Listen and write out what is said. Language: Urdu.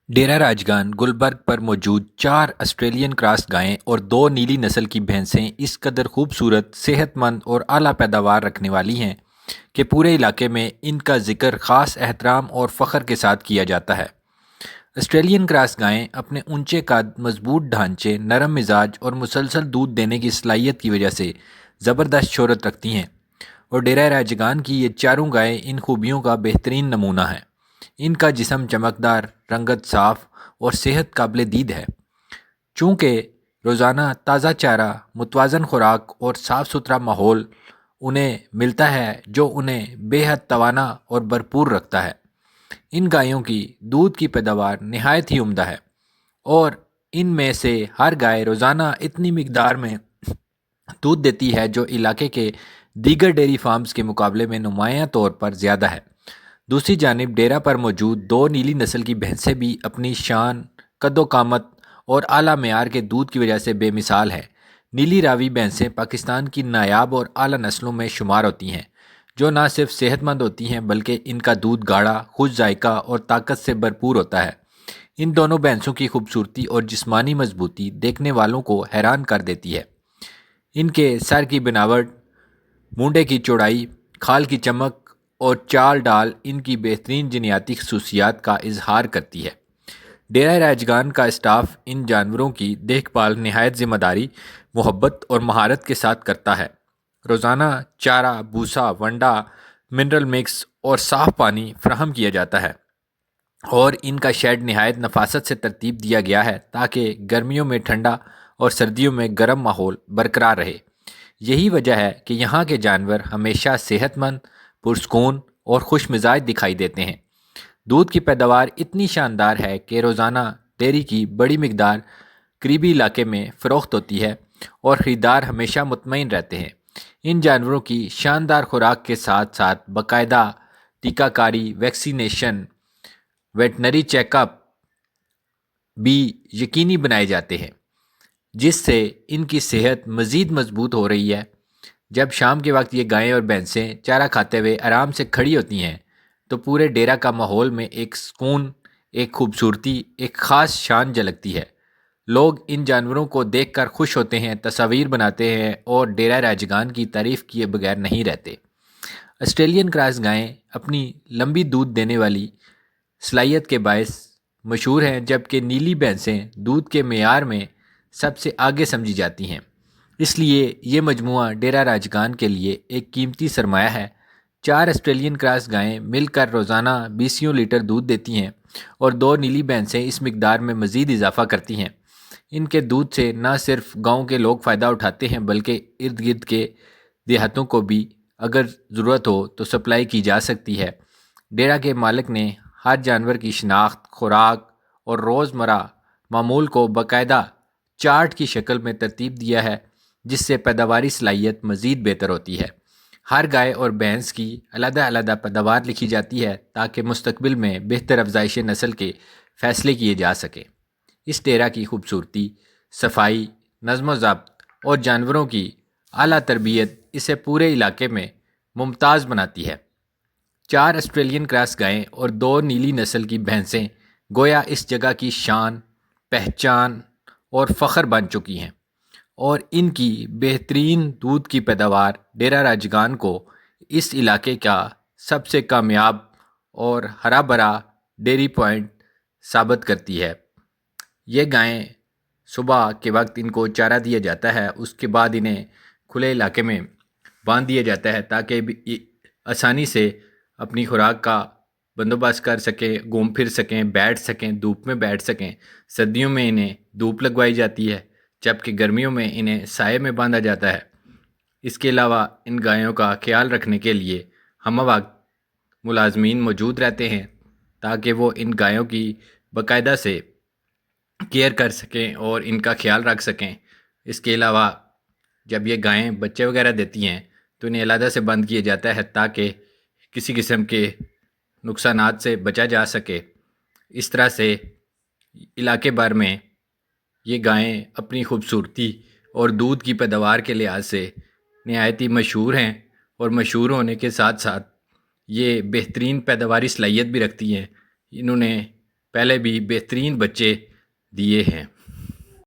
ڈیرہ راجگان گلبرگ پر موجود 4 آسٹریلین کراس گائیں اور 2 نیلی نسل کی بھینسیں اس قدر خوبصورت، صحت مند اور اعلیٰ پیداوار رکھنے والی ہیں کہ پورے علاقے میں ان کا ذکر خاص احترام اور فخر کے ساتھ کیا جاتا ہے۔ آسٹریلین کراس گائیں اپنے اونچے قد، مضبوط ڈھانچے، نرم مزاج اور مسلسل دودھ دینے کی صلاحیت کی وجہ سے زبردست شہرت رکھتی ہیں، اور ڈیرہ راجگان کی یہ چاروں گائیں ان خوبیوں کا بہترین نمونہ ہیں۔ ان کا جسم چمکدار، رنگت صاف اور صحت قابل دید ہے۔ چونکہ روزانہ تازہ چارہ، متوازن خوراک اور صاف ستھرا ماحول انہیں ملتا ہے جو انہیں بے حد توانا اور بھرپور رکھتا ہے۔ ان گایوں کی دودھ کی پیداوار نہایت ہی عمدہ ہے، اور ان میں سے ہر گائے روزانہ اتنی مقدار میں دودھ دیتی ہے جو علاقے کے دیگر ڈیری فارمز کے مقابلے میں نمایاں طور پر زیادہ ہے۔ دوسری جانب ڈیرہ پر موجود 2 نیلی نسل کی بھینسیں بھی اپنی شان، قد و قامت اور اعلیٰ معیار کے دودھ کی وجہ سے بے مثال ہیں۔ نیلی راوی بھینسیں پاکستان کی نایاب اور اعلیٰ نسلوں میں شمار ہوتی ہیں، جو نہ صرف صحت مند ہوتی ہیں بلکہ ان کا دودھ گاڑھا، خوش ذائقہ اور طاقت سے بھرپور ہوتا ہے۔ ان دونوں بھینسوں کی خوبصورتی اور جسمانی مضبوطی دیکھنے والوں کو حیران کر دیتی ہے۔ ان کے سر کی بناوٹ، مونڈے کی چوڑائی، کھال کی چمک اور چال ڈال ان کی بہترین جینیاتی خصوصیات کا اظہار کرتی ہے۔ ڈیرہ راجگان کا اسٹاف ان جانوروں کی دیکھ بھال نہایت ذمہ داری، محبت اور مہارت کے ساتھ کرتا ہے۔ روزانہ چارہ، بھوسا، ونڈا، منرل مکس اور صاف پانی فراہم کیا جاتا ہے، اور ان کا شیڈ نہایت نفاست سے ترتیب دیا گیا ہے تاکہ گرمیوں میں ٹھنڈا اور سردیوں میں گرم ماحول برقرار رہے۔ یہی وجہ ہے کہ یہاں کے جانور ہمیشہ صحت مند، پرسکون اور خوش مزاج دکھائی دیتے ہیں۔ دودھ کی پیداوار اتنی شاندار ہے کہ روزانہ ڈیری کی بڑی مقدار قریبی علاقے میں فروخت ہوتی ہے، اور خریدار ہمیشہ مطمئن رہتے ہیں۔ ان جانوروں کی شاندار خوراک کے ساتھ ساتھ باقاعدہ ٹیکہ کاری، ویکسینیشن، ویٹنری چیک اپ بھی یقینی بنائے جاتے ہیں، جس سے ان کی صحت مزید مضبوط ہو رہی ہے۔ جب شام کے وقت یہ گائیں اور بھینسیں چارہ کھاتے ہوئے آرام سے کھڑی ہوتی ہیں تو پورے ڈیرہ کا ماحول میں ایک سکون، ایک خوبصورتی، ایک خاص شان جھلکتی ہے۔ لوگ ان جانوروں کو دیکھ کر خوش ہوتے ہیں، تصاویر بناتے ہیں اور ڈیرہ راجگان کی تعریف کیے بغیر نہیں رہتے۔ آسٹریلین کراس گائیں اپنی لمبی دودھ دینے والی صلاحیت کے باعث مشہور ہیں، جبکہ نیلی بھینسیں دودھ کے معیار میں سب سے آگے سمجھی جاتی ہیں۔ اس لیے یہ مجموعہ ڈیرہ راجگان کے لیے ایک قیمتی سرمایہ ہے۔ 4 آسٹریلین کراس گائیں مل کر روزانہ 20 لیٹر دودھ دیتی ہیں، اور 2 نیلی بھینسیں اس مقدار میں مزید اضافہ کرتی ہیں۔ ان کے دودھ سے نہ صرف گاؤں کے لوگ فائدہ اٹھاتے ہیں بلکہ ارد گرد کے دیہاتوں کو بھی اگر ضرورت ہو تو سپلائی کی جا سکتی ہے۔ ڈیرہ کے مالک نے ہر جانور کی شناخت، خوراک اور روزمرہ معمول کو باقاعدہ چارٹ کی شکل میں ترتیب دیا ہے، جس سے پیداواری صلاحیت مزید بہتر ہوتی ہے۔ ہر گائے اور بھینس کی علیحدہ علیحدہ پیداوار لکھی جاتی ہے تاکہ مستقبل میں بہتر افزائش نسل کے فیصلے کیے جا سکیں۔ اس ڈیرہ کی خوبصورتی، صفائی، نظم و ضبط اور جانوروں کی اعلیٰ تربیت اسے پورے علاقے میں ممتاز بناتی ہے۔ 4 آسٹریلین کراس گائیں اور 2 نیلی نسل کی بھینسیں گویا اس جگہ کی شان، پہچان اور فخر بن چکی ہیں، اور ان کی بہترین دودھ کی پیداوار ڈیرہ راجگان کو اس علاقے کا سب سے کامیاب اور ہرا بھرا ڈیری پوائنٹ ثابت کرتی ہے۔ یہ گائیں صبح کے وقت ان کو چارہ دیا جاتا ہے، اس کے بعد انہیں کھلے علاقے میں باندھ دیا جاتا ہے تاکہ آسانی سے اپنی خوراک کا بندوبست کر سکیں، گھوم پھر سکیں، بیٹھ سکیں، دھوپ میں بیٹھ سکیں۔ سردیوں میں انہیں دھوپ لگوائی جاتی ہے، جبکہ گرمیوں میں انہیں سائے میں باندھا جاتا ہے۔ اس کے علاوہ ان گایوں کا خیال رکھنے کے لیے ہمہ وقت ملازمین موجود رہتے ہیں تاکہ وہ ان گایوں کی باقاعدہ سے کیئر کر سکیں اور ان کا خیال رکھ سکیں۔ اس کے علاوہ جب یہ گائیں بچے وغیرہ دیتی ہیں تو انہیں علیحدہ سے بند کیا جاتا ہے تاکہ کسی قسم کے نقصانات سے بچا جا سکے۔ اس طرح سے علاقے بھر میں یہ گائیں اپنی خوبصورتی اور دودھ کی پیداوار کے لحاظ سے نہایت ہی مشہور ہیں، اور مشہور ہونے کے ساتھ ساتھ یہ بہترین پیداواری صلاحیت بھی رکھتی ہیں۔ انہوں نے پہلے بھی بہترین بچے دیے ہیں۔